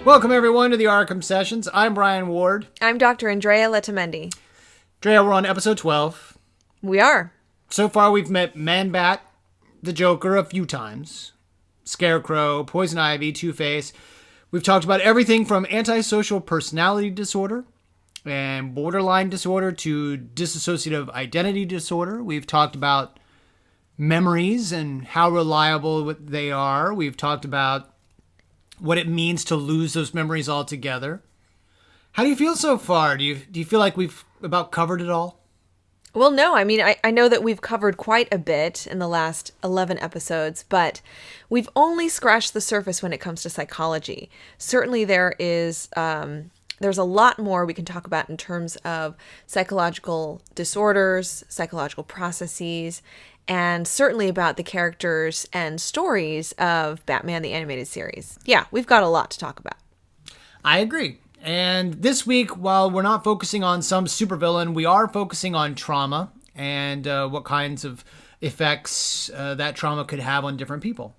Welcome, everyone, to the ARKHAM Sessions. I'm Brian Ward. I'm Dr. Andrea Letamendi. Andrea, we're on episode 12. We are. So far, we've met Man-Bat, the Joker, a few times. Scarecrow, Poison Ivy, Two-Face. We've talked about everything from antisocial personality disorder and borderline disorder to dissociative identity disorder. We've talked about memories and how reliable they are. We've talked about what it means to lose those memories altogether. How do you feel so far? Do you feel like we've about covered it all? Well, no. I mean, I know that we've covered quite a bit in the last 11 episodes, but we've only scratched the surface when it comes to psychology. Certainly there's a lot more we can talk about in terms of psychological disorders, psychological processes, and certainly about the characters and stories of Batman the Animated Series. Yeah, we've got a lot to talk about. I agree. And this week, while we're not focusing on some supervillain, we are focusing on trauma and what kinds of effects that trauma could have on different people.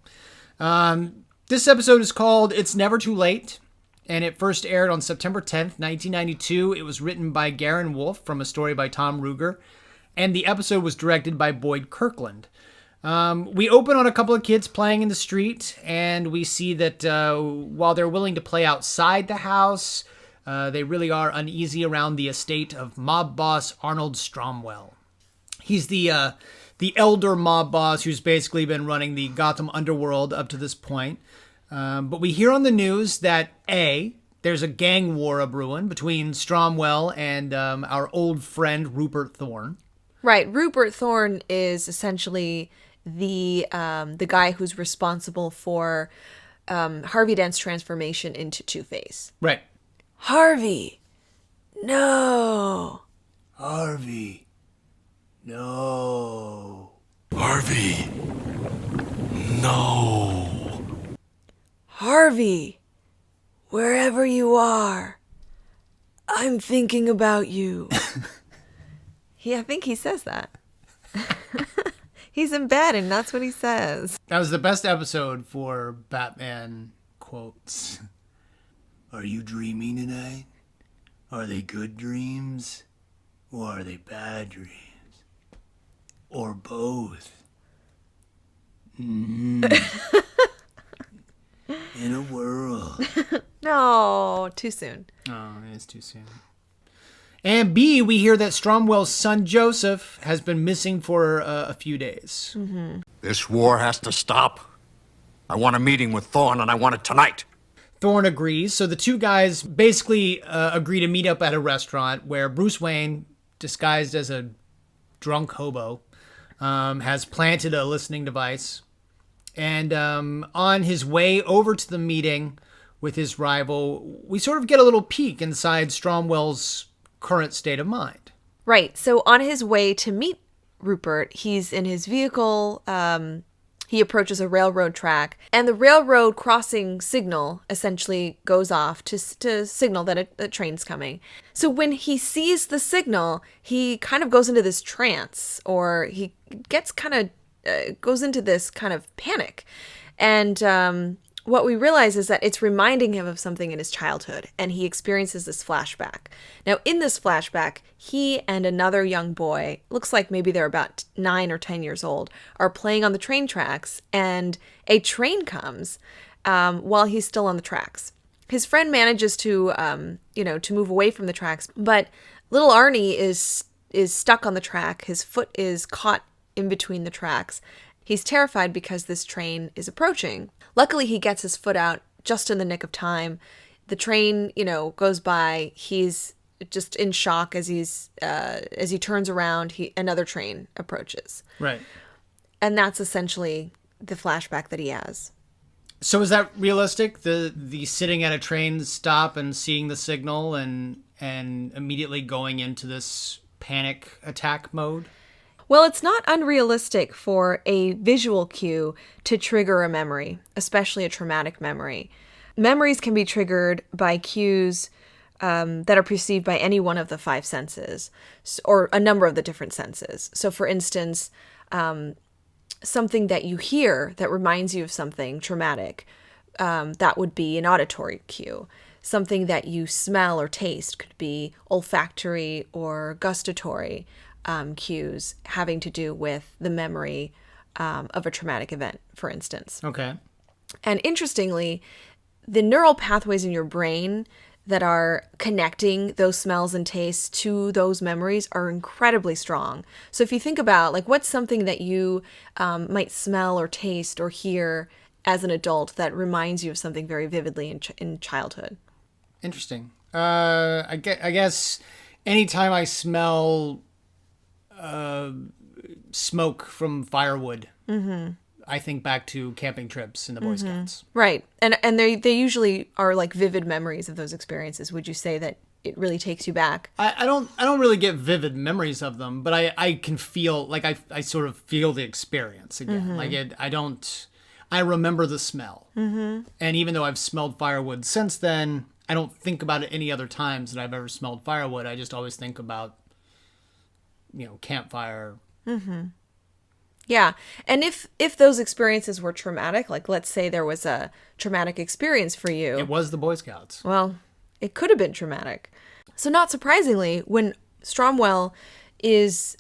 This episode is called It's Never Too Late, and it first aired on September 10th, 1992. It was written by Garen Wolfe from a story by Tom Ruegger, and the episode was directed by Boyd Kirkland. We open on a couple of kids playing in the street, and we see that while they're willing to play outside the house, they really are uneasy around the estate of mob boss Arnold Stromwell. He's the elder mob boss who's basically been running the Gotham underworld up to this point. But we hear on the news that there's a gang war a-brewing between Stromwell and our old friend Rupert Thorne. Right. Rupert Thorne is essentially the guy who's responsible for Harvey Dent's transformation into Two-Face. Right. Harvey, no. Harvey, no. Harvey, no. Harvey, wherever you are, I'm thinking about you. I think he says that. He's in bed and that's what he says. That was the best episode for Batman quotes. Are you dreaming tonight? Are they good dreams? Or are they bad dreams? Or both? In a world. No, too soon. Oh, it is too soon. And B, we hear that Stromwell's son Joseph has been missing for a few days. Mm-hmm. This war has to stop. I want a meeting with Thorne, and I want it tonight. Thorne agrees, so the two guys basically agree to meet up at a restaurant where Bruce Wayne, disguised as a drunk hobo, has planted a listening device. And on his way over to the meeting with his rival, we sort of get a little peek inside Stromwell's current state of mind. Right. So on his way to meet Rupert, he's in his vehicle. He approaches a railroad track, and the railroad crossing signal essentially goes off to signal that a train's coming. So when he sees the signal, he kind of goes into this trance, or he gets goes into this kind of panic. And what we realize is that it's reminding him of something in his childhood, and he experiences this flashback. Now, in this flashback, he and another young boy, looks like maybe they're about 9 or 10 years old, are playing on the train tracks, and a train comes while he's still on the tracks. His friend manages to move away from the tracks, but little Arnie is stuck on the track. His foot is caught in between the tracks. He's terrified because this train is approaching. Luckily, he gets his foot out just in the nick of time. The train, goes by. He's just in shock as he turns around. Another train approaches. Right. And that's essentially the flashback that he has. So is that realistic? The sitting at a train stop and seeing the signal and immediately going into this panic attack mode? Well, it's not unrealistic for a visual cue to trigger a memory, especially a traumatic memory. Memories can be triggered by cues that are perceived by any one of the 5 senses, or a number of the different senses. So, for instance, something that you hear that reminds you of something traumatic that would be an auditory cue. Something that you smell or taste could be olfactory or gustatory cues having to do with the memory of a traumatic event, for instance. Okay. And interestingly, the neural pathways in your brain that are connecting those smells and tastes to those memories are incredibly strong. So if you think about, like, what's something that you might smell or taste or hear as an adult that reminds you of something very vividly in childhood? Interesting. I guess anytime I smell smoke from firewood, I think back to camping trips in the Boy Scouts. Right. And they usually are like vivid memories of those experiences. Would you say that it really takes you back? I don't really get vivid memories of them, but I can feel, like, I sort of feel the experience again. Like I remember the smell. And even though I've smelled firewood since then, I don't think about it any other times that I've ever smelled firewood. I just always think about, campfire. Yeah. And if those experiences were traumatic, like let's say there was a traumatic experience for you. It was the Boy Scouts. Well, it could have been traumatic. So not surprisingly, when Stromwell is,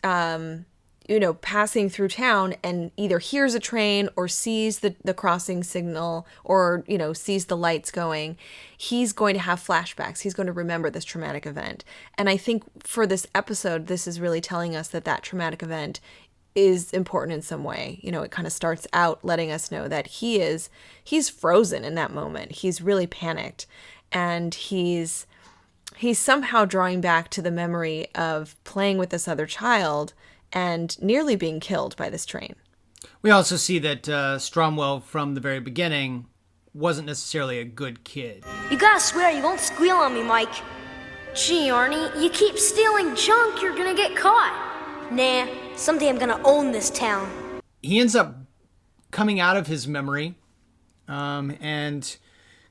passing through town and either hears a train or sees the crossing signal or, sees the lights going, he's going to have flashbacks. He's going to remember this traumatic event. And I think for this episode, this is really telling us that traumatic event is important in some way. It kind of starts out letting us know that he's frozen in that moment. He's really panicked, and he's somehow drawing back to the memory of playing with this other child and nearly being killed by this train. We also see that Stromwell, from the very beginning, wasn't necessarily a good kid. You gotta swear you won't squeal on me, Mike. Gee, Arnie, you keep stealing junk, you're gonna get caught. Nah, someday I'm gonna own this town. He ends up coming out of his memory and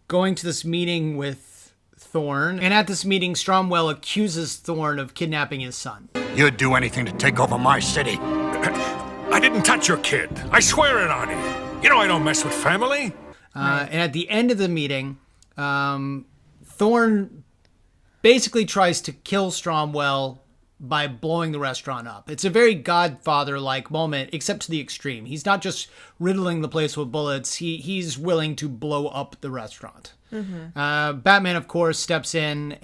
going to this meeting with Thorn. And at this meeting, Stromwell accuses Thorn of kidnapping his son. You'd do anything to take over my city. I didn't touch your kid. I swear it on you. You know I don't mess with family. And at the end of the meeting, Thorn basically tries to kill Stromwell by blowing the restaurant up. It's a very Godfather-like moment, except to the extreme. He's not just riddling the place with bullets. He's willing to blow up the restaurant. Batman, of course, steps in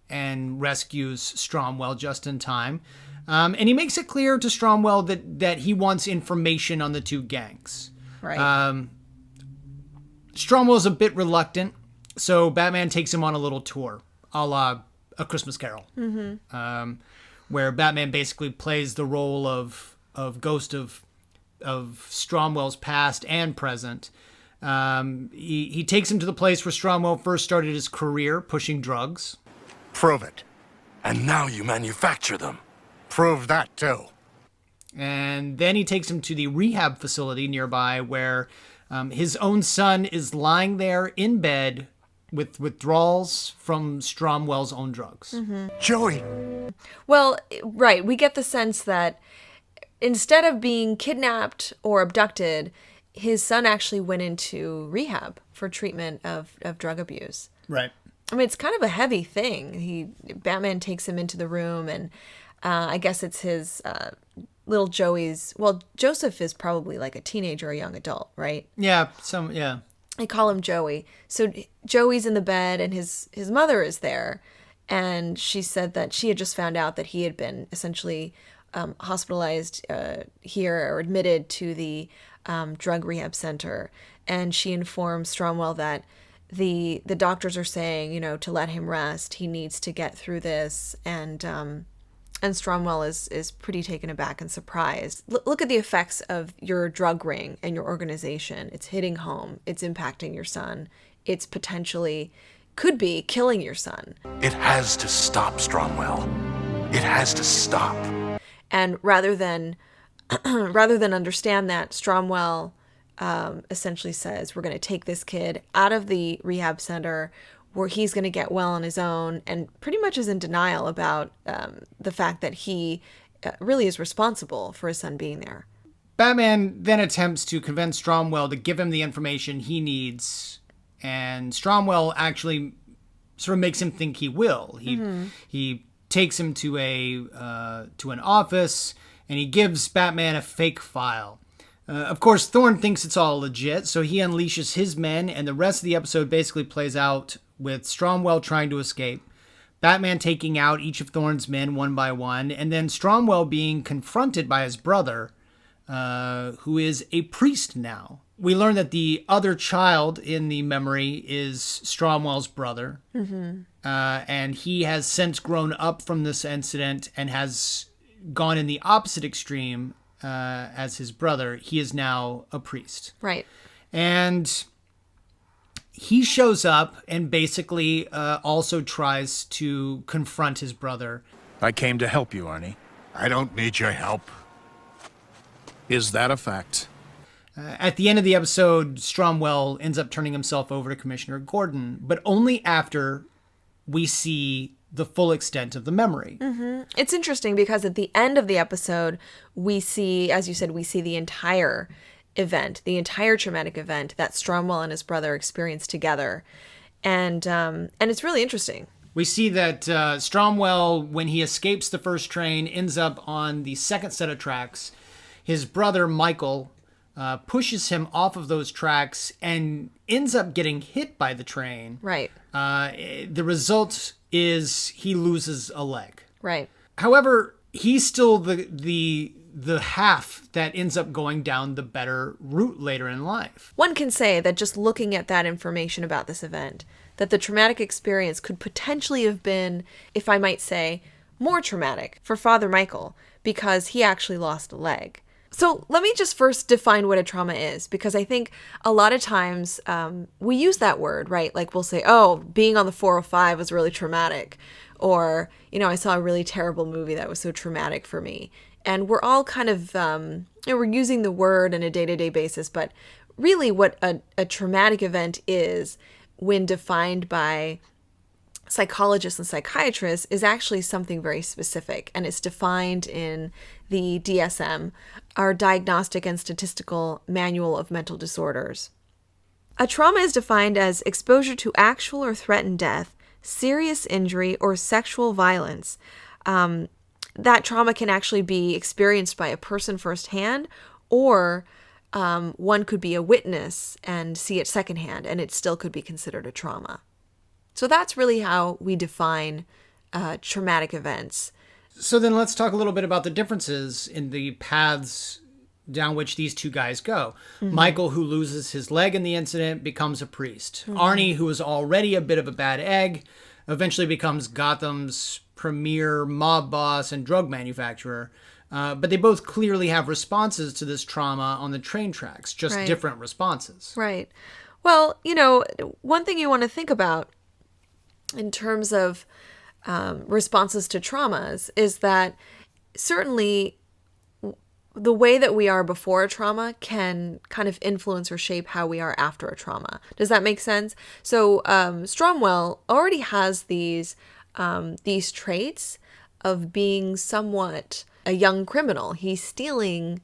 and rescues Stromwell just in time. And he makes it clear to Stromwell that he wants information on the two gangs. Right. Stromwell's a bit reluctant, so Batman takes him on a little tour, a la A Christmas Carol, where Batman basically plays the role of ghost of Stromwell's past and present. He takes him to the place where Stromwell first started his career, pushing drugs. Prove it. And now you manufacture them. Prove that, too. And then he takes him to the rehab facility nearby where his own son is lying there in bed with withdrawals from Stromwell's own drugs. Joey. Well, right. We get the sense that instead of being kidnapped or abducted, his son actually went into rehab for treatment of drug abuse. Right. I mean, it's kind of a heavy thing. Batman takes him into the room, and I guess it's his little Joey's. Well, Joseph is probably like a teenager or a young adult, right? Yeah. I call him Joey. So Joey's in the bed, and his mother is there, and she said that she had just found out that he had been essentially hospitalized here or admitted to the drug rehab center, and she informed Stromwell that the doctors are saying, to let him rest. He needs to get through this, and Stromwell is pretty taken aback and surprised. Look at the effects of your drug ring and your organization. It's hitting home. It's impacting your son. It's potentially, could be, killing your son. It has to stop, Stromwell. It has to stop. And rather than understand that, Stromwell essentially says, we're going to take this kid out of the rehab center where he's going to get well on his own, and pretty much is in denial about the fact that he really is responsible for his son being there. Batman then attempts to convince Stromwell to give him the information he needs, and Stromwell actually sort of makes him think he will. He takes him to an office, and he gives Batman a fake file. Of course, Thorne thinks it's all legit, so he unleashes his men, and the rest of the episode basically plays out with Stromwell trying to escape, Batman taking out each of Thorne's men one by one, and then Stromwell being confronted by his brother, who is a priest now. We learn that the other child in the memory is Stromwell's brother, and he has since grown up from this incident and has gone in the opposite extreme as his brother. He is now a priest. Right. And he shows up and basically also tries to confront his brother. I came to help you, Arnie. I don't need your help. Is that a fact? At the end of the episode, Stromwell ends up turning himself over to Commissioner Gordon, but only after we see the full extent of the memory. It's interesting because at the end of the episode, we see, as you said, we see the entire event, the entire traumatic event that Stromwell and his brother experienced together. And it's really interesting. We see that Stromwell, when he escapes the first train, ends up on the second set of tracks. His brother, Michael, pushes him off of those tracks and ends up getting hit by the train. Right. The result is he loses a leg. Right. However, he's still the half that ends up going down the better route later in life. One can say that just looking at that information about this event, that the traumatic experience could potentially have been, if I might say, more traumatic for Father Michael because he actually lost a leg. So let me just first define what a trauma is, because I think a lot of times we use that word, right? Like we'll say, oh, being on the 405 was really traumatic. Or, I saw a really terrible movie that was so traumatic for me. And we're all kind of, we're using the word on a day-to-day basis. But really what a traumatic event is, when defined by psychologists and psychiatrists, is actually something very specific, and it's defined in the DSM, our Diagnostic and Statistical Manual of Mental Disorders. A trauma is defined as exposure to actual or threatened death, serious injury, or sexual violence. That trauma can actually be experienced by a person firsthand, or one could be a witness and see it secondhand, and it still could be considered a trauma. So that's really how we define traumatic events. So then let's talk a little bit about the differences in the paths down which these two guys go. Michael, who loses his leg in the incident, becomes a priest. Arnie, who is already a bit of a bad egg, eventually becomes Gotham's premier mob boss and drug manufacturer. But they both clearly have responses to this trauma on the train tracks, just Right. different responses. Right. Well, one thing you want to think about in terms of responses to traumas is that certainly the way that we are before a trauma can kind of influence or shape how we are after a trauma. Does that make sense? So Stromwell already has these traits of being somewhat a young criminal. He's stealing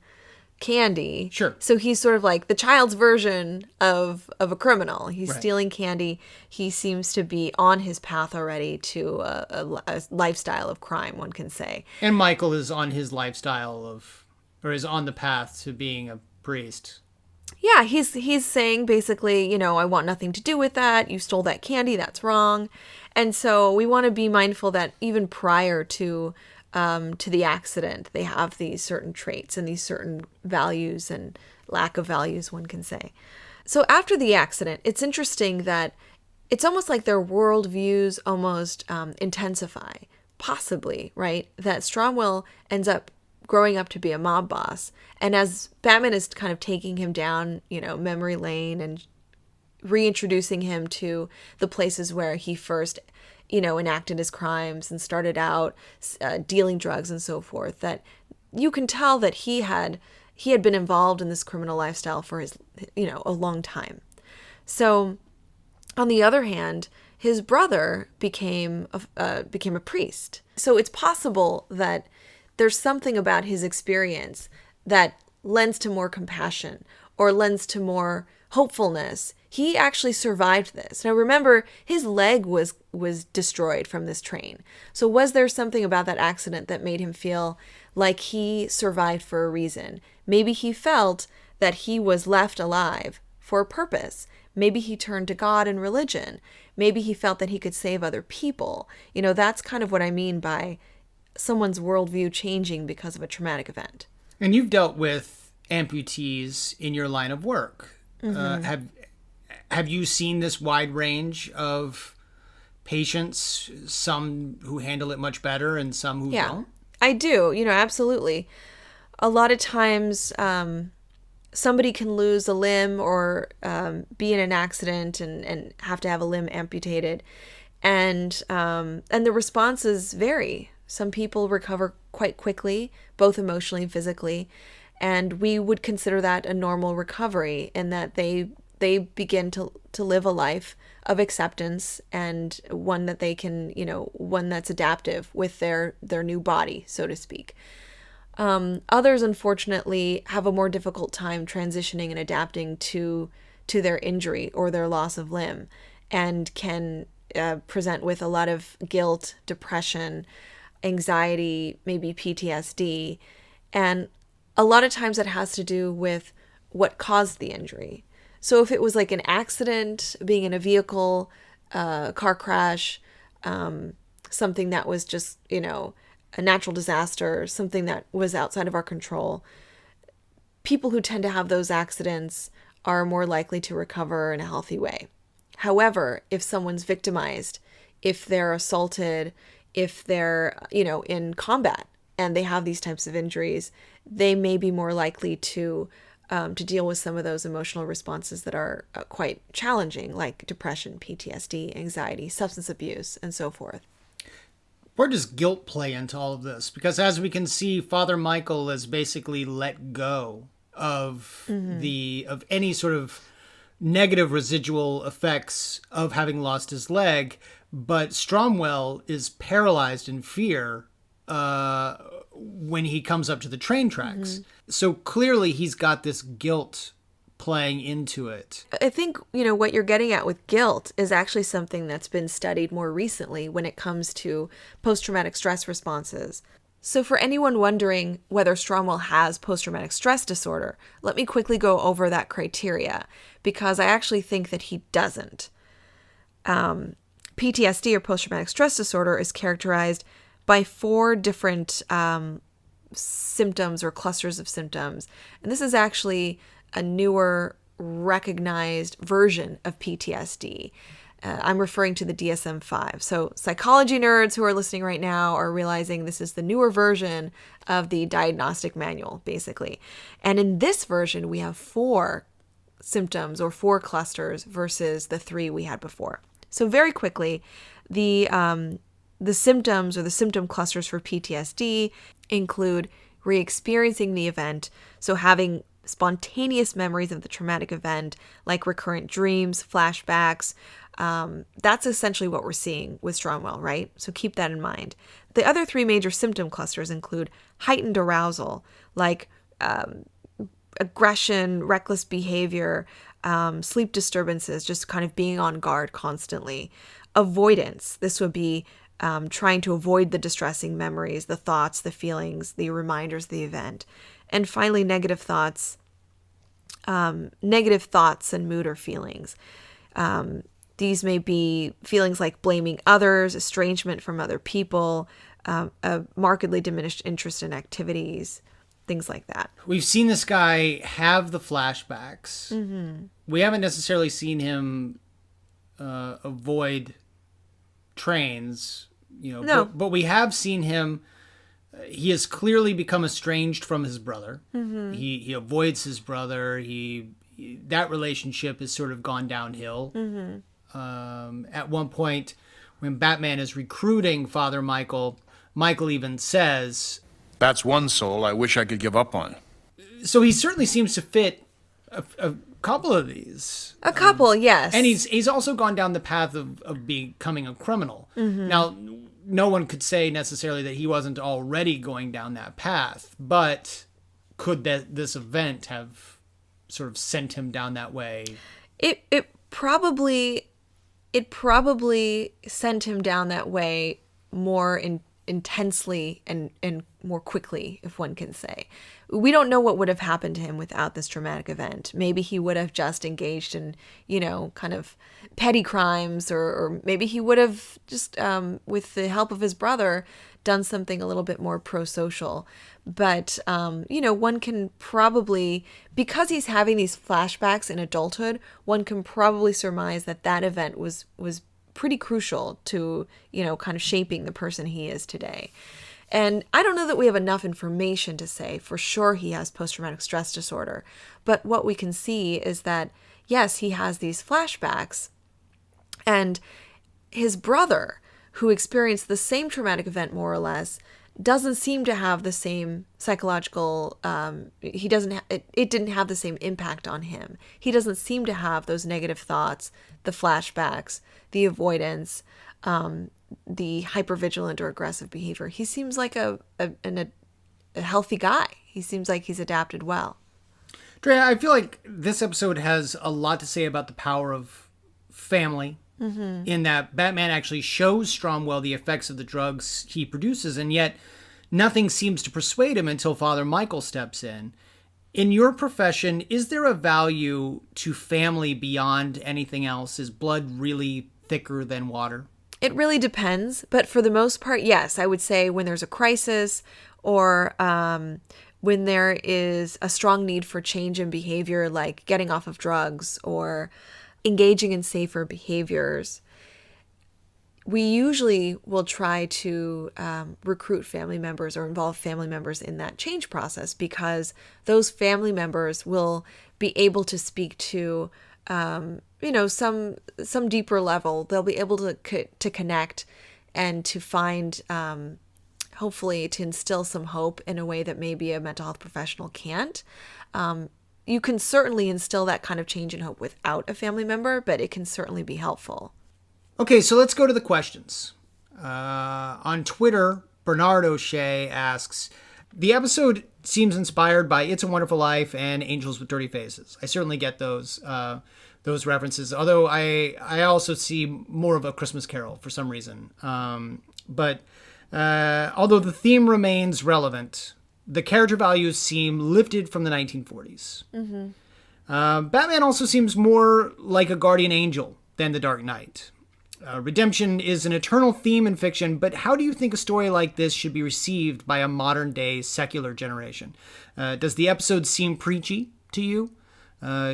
candy. Sure. So he's sort of like the child's version of a criminal. He's Right. stealing candy. He seems to be on his path already to a lifestyle of crime, one can say. And Michael is on his is on the path to being a priest. Yeah, he's saying basically, I want nothing to do with that. You stole that candy. That's wrong. And so we want to be mindful that even prior to the accident, they have these certain traits and these certain values and lack of values, one can say. So after the accident, it's interesting that it's almost like their worldviews almost intensify, possibly, right? That Stromwell ends up growing up to be a mob boss. And as Batman is kind of taking him down, memory lane and reintroducing him to the places where he first enacted his crimes and started out dealing drugs and so forth, that you can tell that he had been involved in this criminal lifestyle for a long time. So on the other hand, his brother became a priest. So it's possible that there's something about his experience that lends to more compassion or lends to more hopefulness. He actually survived this. Now remember, his leg was destroyed from this train. So was there something about that accident that made him feel like he survived for a reason? Maybe he felt that he was left alive for a purpose. Maybe he turned to God and religion. Maybe he felt that he could save other people. That's kind of what I mean by someone's worldview changing because of a traumatic event. And you've dealt with amputees in your line of work. Have you seen this wide range of patients, some who handle it much better and some who don't? I do, absolutely. A lot of times somebody can lose a limb or be in an accident and have to have a limb amputated. And the responses vary. Some people recover quite quickly, both emotionally and physically. And we would consider that a normal recovery in that they begin to live a life of acceptance and one that they can, one that's adaptive with their new body, so to speak. Others, unfortunately, have a more difficult time transitioning and adapting to their injury or their loss of limb and can present with a lot of guilt, depression, anxiety, maybe PTSD. And a lot of times it has to do with what caused the injury. So if it was like an accident, being in a vehicle, car crash, something that was just, a natural disaster, something that was outside of our control, people who tend to have those accidents are more likely to recover in a healthy way. However, if someone's victimized, if they're assaulted, if they're, in combat and they have these types of injuries, they may be more likely to deal with some of those emotional responses that are quite challenging, like depression, PTSD, anxiety, substance abuse, and so forth. Where does guilt play into all of this? Because as we can see, Father Michael has basically let go of of any sort of negative residual effects of having lost his leg, but Stromwell is paralyzed in fear when he comes up to the train tracks. So clearly he's got this guilt playing into it. I think, what you're getting at with guilt is actually something that's been studied more recently when it comes to post-traumatic stress responses. So for anyone wondering whether Stromwell has post-traumatic stress disorder, let me quickly go over that criteria because I actually think that he doesn't. PTSD or post-traumatic stress disorder is characterized by 4 different symptoms or clusters of symptoms. And this is actually a newer recognized version of PTSD. I'm referring to the DSM-5. So psychology nerds who are listening right now are realizing this is the newer version of the diagnostic manual, basically. And in this version, we have 4 symptoms or 4 clusters versus the 3 we had before. So very quickly, the symptoms or the symptom clusters for PTSD include re-experiencing the event, so having spontaneous memories of the traumatic event, like recurrent dreams, flashbacks. That's essentially what we're seeing with Stromwell, right? So keep that in mind. The other 3 major symptom clusters include heightened arousal, like aggression, reckless behavior, sleep disturbances, just kind of being on guard constantly. Avoidance, this would be trying to avoid the distressing memories, the thoughts, the feelings, the reminders of the event. And finally, negative thoughts and mood or feelings. These may be feelings like blaming others, estrangement from other people, a markedly diminished interest in activities, things like that. We've seen this guy have the flashbacks. We haven't necessarily seen him avoid trains, No. but we have seen him. He has clearly become estranged from his brother. He avoids his brother. That relationship has sort of gone downhill. At one point, when Batman is recruiting Father Michael, Michael even says, That's one soul I wish I could give up on. so he certainly seems to fit a couple of these. A couple, yes. And he's also gone down the path of becoming a criminal. Now, no one could say necessarily that he wasn't already going down that path, but could this event have sort of sent him down that way? It probably sent him down that way more intensely and more quickly, if one can say. We don't know what would have happened to him without this traumatic event. Maybe he would have just engaged in, kind of petty crimes, or maybe he would have just, with the help of his brother, done something a little bit more pro-social. But, one can probably, because he's having these flashbacks in adulthood, one can probably surmise that event was pretty crucial to, kind of shaping the person he is today. And I don't know that we have enough information to say for sure he has post-traumatic stress disorder. But what we can see is that, yes, he has these flashbacks. And his brother, who experienced the same traumatic event more or less, doesn't seem to have the same psychological, it didn't have the same impact on him. He doesn't seem to have those negative thoughts, the flashbacks, the avoidance, the hypervigilant or aggressive behavior. He seems like a healthy guy. He seems like he's adapted well. Andrea, I feel like this episode has a lot to say about the power of family, in that Batman actually shows Stromwell the effects of the drugs he produces, and yet nothing seems to persuade him until Father Michael steps in. In your profession, is there a value to family beyond anything else? Is blood really thicker than water? It really depends, but for the most part, yes. I would say when there's a crisis, or when there is a strong need for change in behavior, like getting off of drugs or engaging in safer behaviors, we usually will try to recruit family members or involve family members in that change process, because those family members will be able to speak to some deeper level. They'll be able to connect and to find, hopefully, to instill some hope in a way that maybe a mental health professional can't. You can certainly instill that kind of change and hope without a family member, but it can certainly be helpful. Okay, so let's go to the questions. On Twitter, Bernard O'Shea asks, the episode seems inspired by It's a Wonderful Life and Angels with Dirty Faces. I certainly get those references, although I also see more of A Christmas Carol for some reason. But although the theme remains relevant, the character values seem lifted from the 1940s. Batman also seems more like a guardian angel than the Dark Knight. Redemption is an eternal theme in fiction, but how do you think a story like this should be received by a modern-day secular generation? Does the episode seem preachy to you?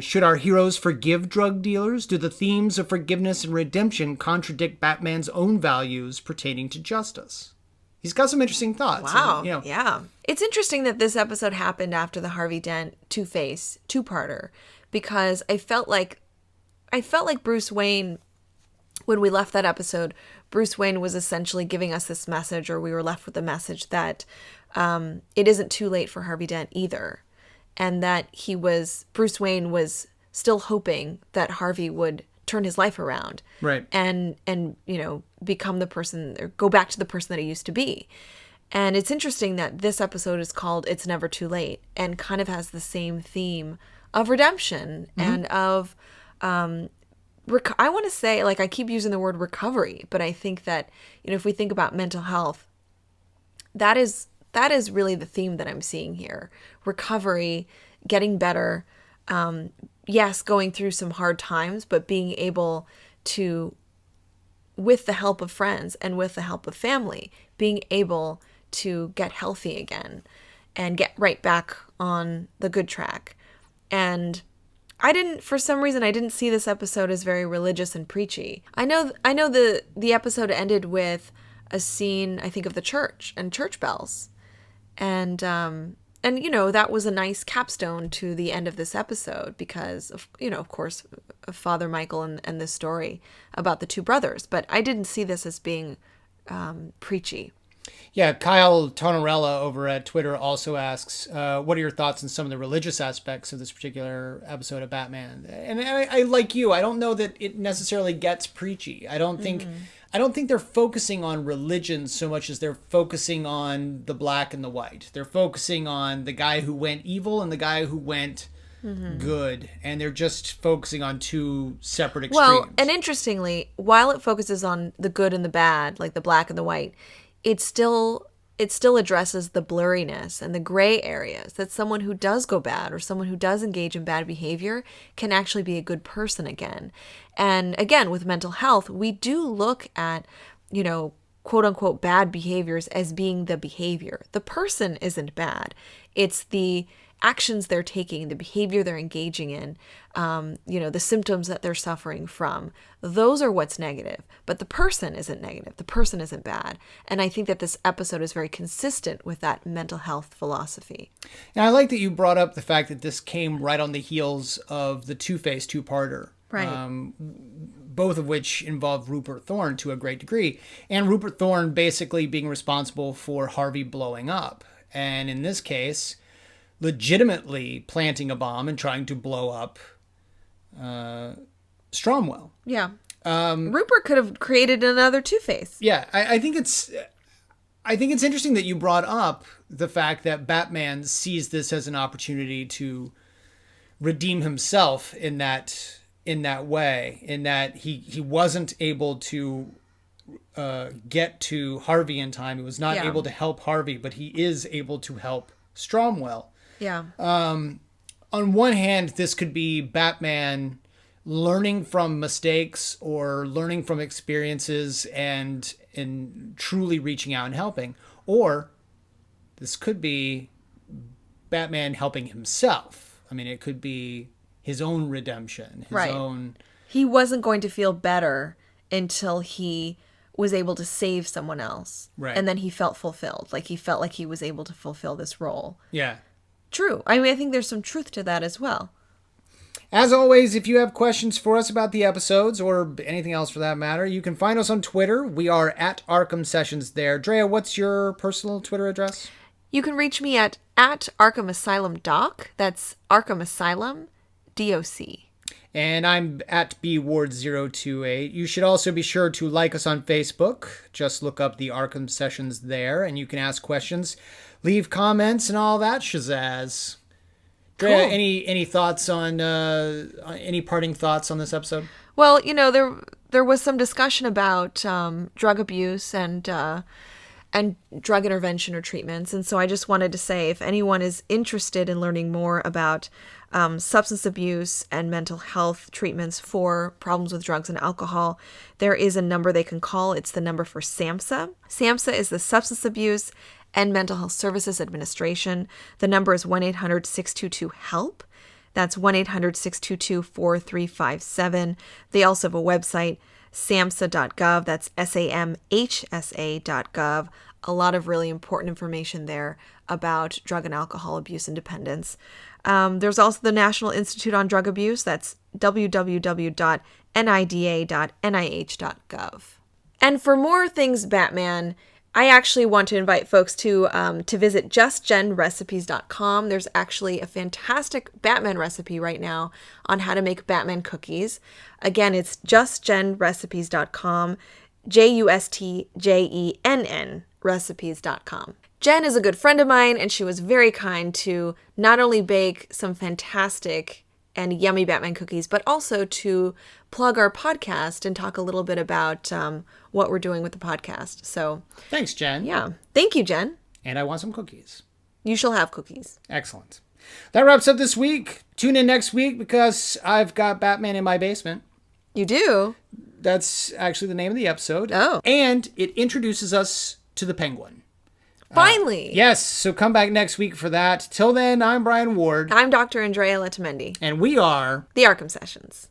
Should our heroes forgive drug dealers? Do the themes of forgiveness and redemption contradict Batman's own values pertaining to justice? He's got some interesting thoughts. Wow. And, Yeah. It's interesting that this episode happened after the Harvey Dent Two-Face two-parter, because I felt like Bruce Wayne, when we left that episode, Bruce Wayne was essentially giving us this message, or we were left with the message that it isn't too late for Harvey Dent either. And that Bruce Wayne was still hoping that Harvey would turn his life around. Right. And become the person, or go back to the person that he used to be. And it's interesting that this episode is called It's Never Too Late, and kind of has the same theme of redemption and of, I want to say, like, I keep using the word recovery, but I think that, if we think about mental health, that is really the theme that I'm seeing here. Recovery, getting better, yes, going through some hard times, but being able to, with the help of friends and with the help of family, being able to get healthy again and get right back on the good track. And for some reason, I didn't see this episode as very religious and preachy. I know the episode ended with a scene, I think, of the church and church bells. And that was a nice capstone to the end of this episode because of course, of Father Michael and this story about the two brothers. But I didn't see this as being preachy. Yeah, Kyle Tonorella over at Twitter also asks, what are your thoughts on some of the religious aspects of this particular episode of Batman? And I like you, I don't know that it necessarily gets preachy. I don't think they're focusing on religion so much as they're focusing on the black and the white. They're focusing on the guy who went evil and the guy who went good, and they're just focusing on two separate extremes. Well, and interestingly, while it focuses on the good and the bad, like the black and the white, it still addresses the blurriness and the gray areas, that someone who does go bad or someone who does engage in bad behavior can actually be a good person again. And again, with mental health, we do look at, quote unquote bad behaviors as being the behavior. The person isn't bad. It's the actions they're taking, the behavior they're engaging in, the symptoms that they're suffering from. Those are what's negative. But the person isn't negative. The person isn't bad. And I think that this episode is very consistent with that mental health philosophy. And I like that you brought up the fact that this came right on the heels of the Two-Face two-parter. Right. Both of which involve Rupert Thorne to a great degree. And Rupert Thorne basically being responsible for Harvey blowing up. And in this case, legitimately planting a bomb and trying to blow up Stromwell. Yeah. Rupert could have created another Two-Face. Yeah, I think it's interesting that you brought up the fact that Batman sees this as an opportunity to redeem himself in that way, in that he wasn't able to get to Harvey in time. He was not able to help Harvey, but he is able to help Stromwell. Yeah. On one hand, this could be Batman learning from mistakes or learning from experiences and truly reaching out and helping. Or this could be Batman helping himself. I mean, it could be his own redemption, his own... He wasn't going to feel better until he was able to save someone else. Right. And then he felt fulfilled. Like he felt like he was able to fulfill this role. Yeah. True. I mean, I think there's some truth to that as well. As always, if you have questions for us about the episodes or anything else for that matter, you can find us on Twitter. We are at ARKHAM Sessions there. Drea, what's your personal Twitter address? You can reach me at Arkham Asylum Doc. That's Arkham Asylum DOC. And I'm at bward028. You should also be sure to like us on Facebook. Just look up the ARKHAM Sessions there, and you can ask questions, leave comments, and all that shazazz. Drea, Cool. any thoughts on any parting thoughts on this episode? Well, there was some discussion about drug abuse and drug intervention or treatments. And so I just wanted to say, if anyone is interested in learning more about substance abuse and mental health treatments for problems with drugs and alcohol, there is a number they can call. It's the number for SAMHSA. SAMHSA is the Substance Abuse and Mental Health Services Administration. The number is 1-800-622-HELP. That's 1-800-622-4357. They also have a website, samhsa.gov. That's samhsa.gov. A lot of really important information there about drug and alcohol abuse and dependence. There's also the National Institute on Drug Abuse. That's www.nida.nih.gov. And for more things Batman, I actually want to invite folks to visit justgenrecipes.com. There's actually a fantastic Batman recipe right now on how to make Batman cookies. Again, it's justgenrecipes.com, JUSTJENN recipes.com. Jen is a good friend of mine, and she was very kind to not only bake some fantastic and yummy Batman cookies, but also to plug our podcast and talk a little bit about what we're doing with the podcast. So Thanks, Jen. yeah, thank you, Jen. And I want some cookies. You shall have cookies. Excellent. That wraps up this week. Tune in next week because I've got Batman in my basement. You do? That's actually the name of the episode. Oh. And it introduces us to the Penguin. Finally. Yes, so come back next week for that. Till then, I'm Brian Ward. I'm Dr. Andrea Letamendi. And we are The ARKHAM Sessions.